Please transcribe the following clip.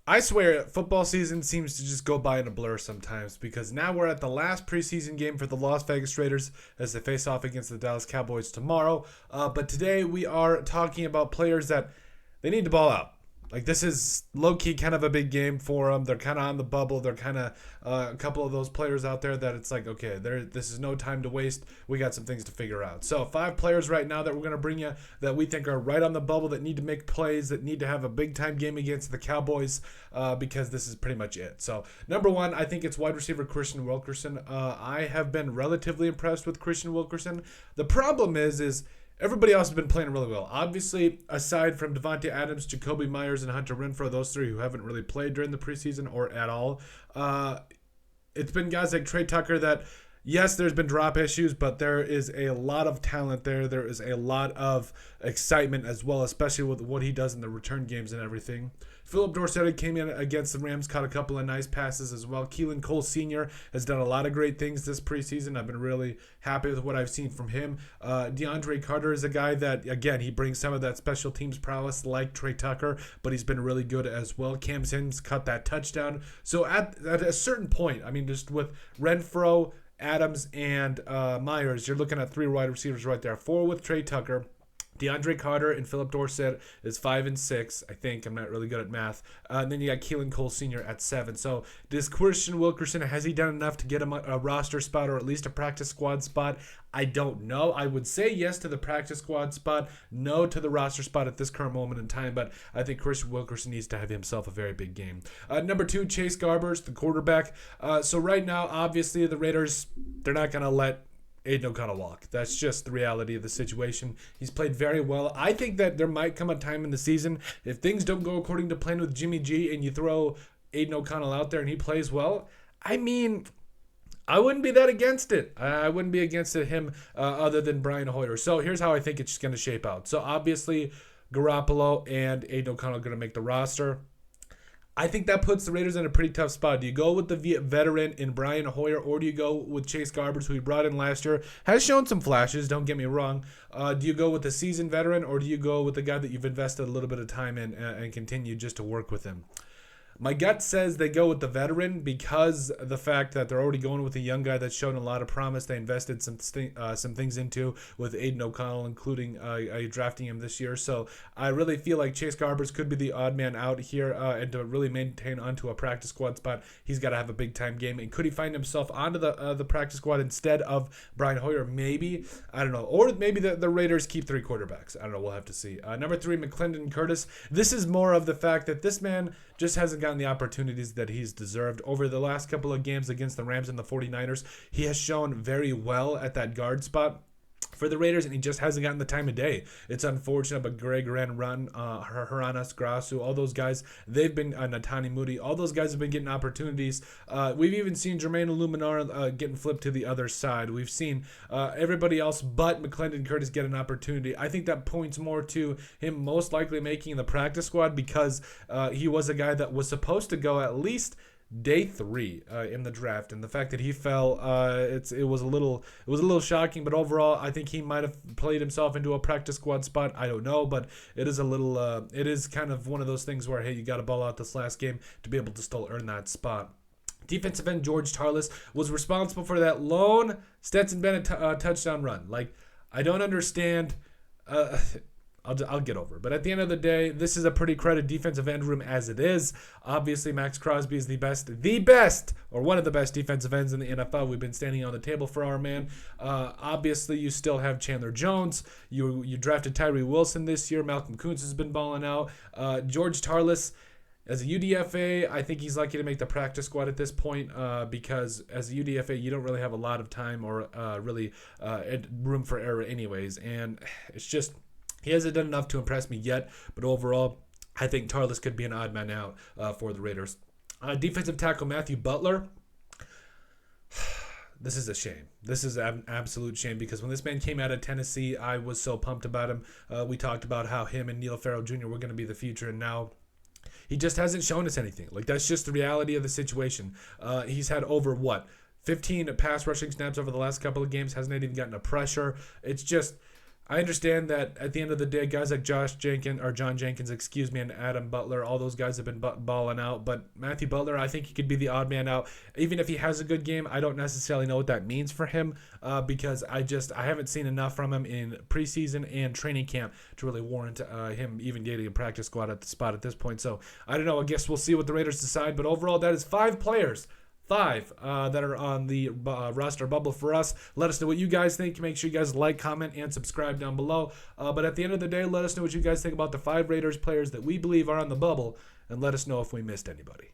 I swear, football season seems to just go by in a blur sometimes because now we're at the last preseason game for the Las Vegas Raiders as they face off against the Dallas Cowboys tomorrow. But today we are talking about players that they need to ball out. Like, this is low-key kind of a big game for them. They're kind of on the bubble. They're kind of a couple of those players out there that it's like, okay, this is no time to waste. We got some things to figure out. So 5 players right now that we're going to bring you that we think are right on the bubble, that need to make plays, that need to have a big-time game against the Cowboys because this is pretty much it. So number 1, I think it's wide receiver Christian Wilkerson. I have been relatively impressed with Christian Wilkerson. The problem is everybody else has been playing really well. Obviously, aside from Devontae Adams, Jacoby Myers, and Hunter Renfrow, those 3 who haven't really played during the preseason or at all, it's been guys like Trey Tucker that, yes, there's been drop issues, but there is a lot of talent there. There is a lot of excitement as well, especially with what he does in the return games and everything. Philip Dorsett came in against the Rams, caught a couple of nice passes as well. Keelan Cole Sr. has done a lot of great things this preseason. I've been really happy with what I've seen from him. DeAndre Carter is a guy that, again, he brings some of that special teams prowess like Trey Tucker, but he's been really good as well. Cam Sims caught that touchdown. So at a certain point, I mean, just with Renfrow, Adams, and Myers, you're looking at 3 wide receivers right there. 4 with Trey Tucker. DeAndre Carter and Philip Dorsett is 5 and 6. I think I'm not really good at math. And then you got Keelan Cole Sr. at 7. So does Christian Wilkerson, has he done enough to get him a roster spot or at least a practice squad spot? I don't know. I would say yes to the practice squad spot, no to the roster spot at this current moment in time, but I think Christian Wilkerson needs to have himself a very big game. Number 2, Chase Garbers, the quarterback. So right now, obviously, the Raiders, they're not going to let Aiden O'Connell walk. That's just the reality of the situation. He's played very well. I think that there might come a time in the season, if things don't go according to plan with Jimmy G and you throw Aiden O'Connell out there and he plays well, I mean, I wouldn't be that against it. I wouldn't be against him other than Brian Hoyer. So here's how I think it's going to shape out. So obviously, Garoppolo and Aiden O'Connell are going to make the roster. I think that puts the Raiders in a pretty tough spot. Do you go with the veteran in Brian Hoyer, or do you go with Chase Garbers, who he brought in last year? Has shown some flashes, don't get me wrong. Do you go with the seasoned veteran, or do you go with the guy that you've invested a little bit of time in and continue just to work with him? My gut says they go with the veteran because of the fact that they're already going with a young guy that's shown a lot of promise. They invested some things into with Aiden O'Connell, including drafting him this year. So I really feel like Chase Garbers could be the odd man out here, and to really maintain onto a practice squad spot, he's got to have a big-time game. And could he find himself onto the practice squad instead of Brian Hoyer? Maybe. I don't know. Or maybe the Raiders keep 3 quarterbacks. I don't know. We'll have to see. Number 3, McClendon Curtis. This is more of the fact that this man just hasn't gotten the opportunities that he's deserved. Over the last couple of games against the Rams and the 49ers, he has shown very well at that guard spot for the Raiders, and he just hasn't gotten the time of day. It's unfortunate, but Greg Ranrun, Haranas Grasu, all those guys, they've been, Natani Moody, all those guys have been getting opportunities. We've even seen Jermaine Illuminar getting flipped to the other side. We've seen everybody else but McClendon Curtis get an opportunity. I think that points more to him most likely making the practice squad because he was a guy that was supposed to go at least day 3 in the draft, and the fact that he fell, it was a little shocking. But overall, I think he might have played himself into a practice squad spot. I don't know, but it is it is kind of one of those things where, hey, you got to ball out this last game to be able to still earn that spot. Defensive end George Tarlas was responsible for that lone Stetson Bennett touchdown run. Like, I don't understand. I'll get over it. But at the end of the day, this is a pretty crowded defensive end room as it is. Obviously, Max Crosby is the best, or one of the best defensive ends in the NFL. We've been standing on the table for our man. Obviously, you still have Chandler Jones. You drafted Tyree Wilson this year. Malcolm Kuntz has been balling out. George Tarlas, as a UDFA, I think he's lucky to make the practice squad at this point because as a UDFA, you don't really have a lot of time or really room for error anyways. And it's just, he hasn't done enough to impress me yet, but overall, I think Tarlas could be an odd man out for the Raiders. Defensive tackle Matthew Butler. This is a shame. This is an absolute shame because when this man came out of Tennessee, I was so pumped about him. We talked about how him and Neil Farrell Jr. were going to be the future, and now he just hasn't shown us anything. Like, that's just the reality of the situation. He's had over, 15 pass rushing snaps over the last couple of games, hasn't even gotten a pressure. It's just, I understand that at the end of the day, guys like John Jenkins, and Adam Butler, all those guys have been balling out. But Matthew Butler, I think he could be the odd man out. Even if he has a good game, I don't necessarily know what that means for him because I haven't seen enough from him in preseason and training camp to really warrant him even getting a practice squad at the spot at this point. So I don't know. I guess we'll see what the Raiders decide. But overall, that is 5 players. 5 that are on the roster bubble for us. Let us know what you guys think. Make sure you guys like, comment, and subscribe down below. But at the end of the day, let us know what you guys think about the 5 Raiders players that we believe are on the bubble, and let us know if we missed anybody.